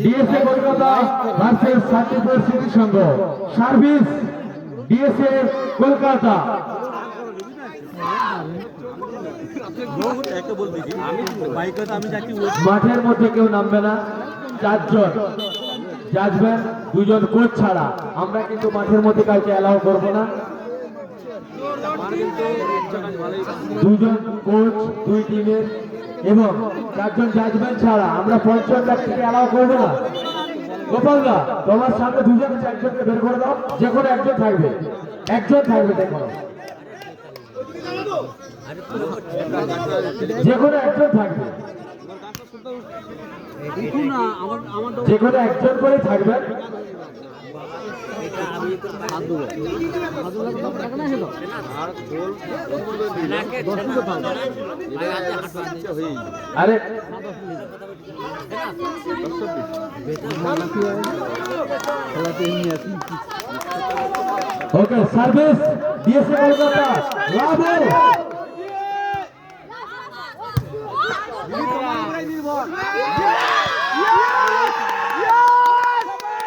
DSA Kolkata versus Shantipur city Sangha. Service DSA Kolkata. মাঠের মধ্যে কেউ নামবে না, 4 জন জাজমেন্ট, 2 জন কোচ ছাড়া। আমরা কিন্তু মাঠের মধ্যে কাউকে অ্যালাউ করবো না। 2 জন কোচ 2 টিমের এবং 4 জন জাজমেন্ট ছাড়া আমরা 50 লাখ থেকে অ্যালাউ করবো না। গোপালদা, তোমার সামনে 2 জন 4 জনকে বের করে দাও, যে কোনো একজন থাকবে, দেখো যে কোনো একজন থাকবে, যে কোনো একজন করে থাকবে। আরে ওকে, সার্ভিস ডিএসএ কলকাতা লাভ।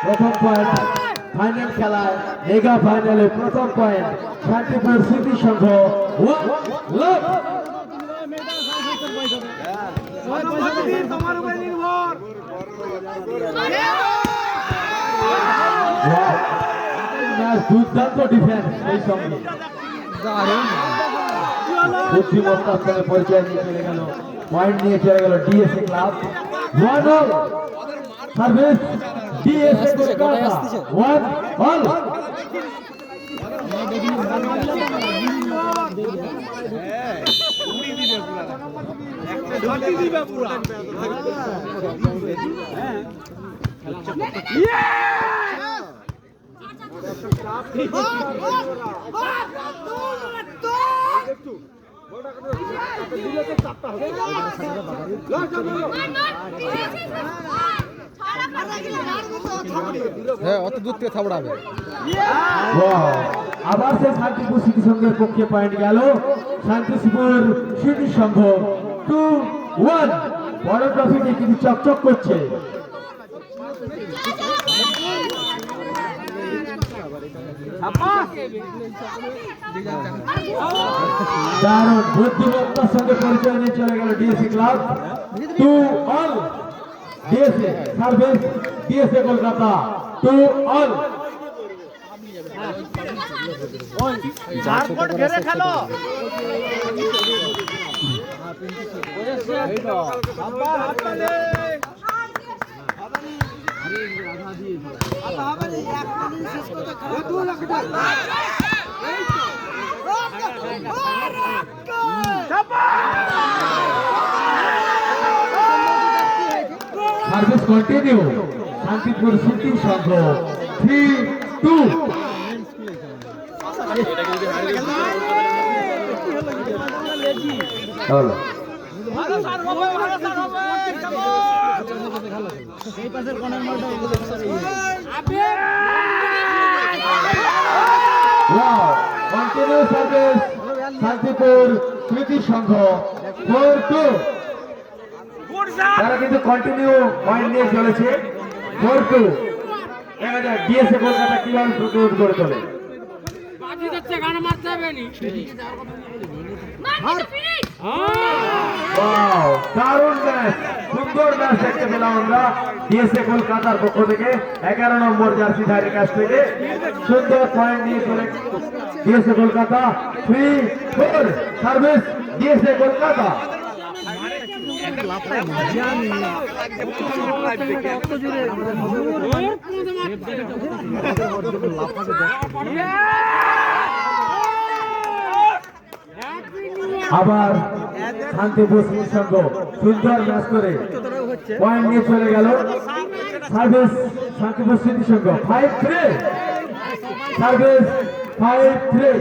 প্রথম পয়েন্ট ফাইনাল খেলায়, মেগা ফাইনালে প্রথম পয়েন্ট শান্তিপুর সিটি সংঘ। দুর্দান্ত ডিফেন্স, সেই সঙ্গে বুদ্ধিমত্তার সঙ্গে পরিচয় নিয়ে চলে গেল, পয়েন্ট নিয়ে চলে গেল DSA club. 1-all service DSA Kolkata 1-all। হ্যাঁ, অত দূর থেকে থাবড়াবে। আবার সে শান্তিপুর সিটি সংঘের পক্ষে পয়েন্ট গেল। শান্তিপুর সিটি সংঘ 2-1। বড় ট্রফিতে কিন্তু চকচক করছে। দারুণ বুদ্ধিমত্তার সঙ্গে পরিচয় নিয়ে চলে গেল DSA club. 2-all DSA service DSA Kolkata 2-all। Service continue, Shantipur city Sangha 3-2। Continue service Shantipur city Sangha 4-2। তারা কিন্তু কন্টিনিউ পয়েন্ট নিয়ে চলেছে 4-2। দেখা যাক ডিএসএ কলকাতা কিভাবে প্রতিরোধ করে তোলে। দারুণ ম্যাচ, সুন্দর ম্যাচ দেখতে পেলাম আমরা ডিএসএ কলকাতার পক্ষ থেকে। 11 নম্বর জার্সিধারীর কাছ থেকে সুন্দর পয়েন্ট নিয়ে চলে DSA Kolkata 3-4। Service DSA Kolkata. আবার শান্তিপুর সিটি সংঘ সুন্দর ম্যাচ করে পয়েন্ট নিয়ে চলে গেল। সার্ভিস শান্তিপুর সিটি সংঘ 5-3। সার্ভিস 5-3।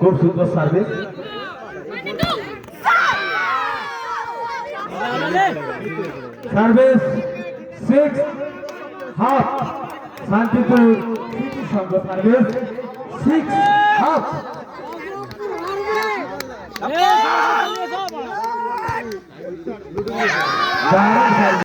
খুব সুন্দর service. Service 6-1 Shantipur city Sangha. Service 6-1। দারুণ খেলা।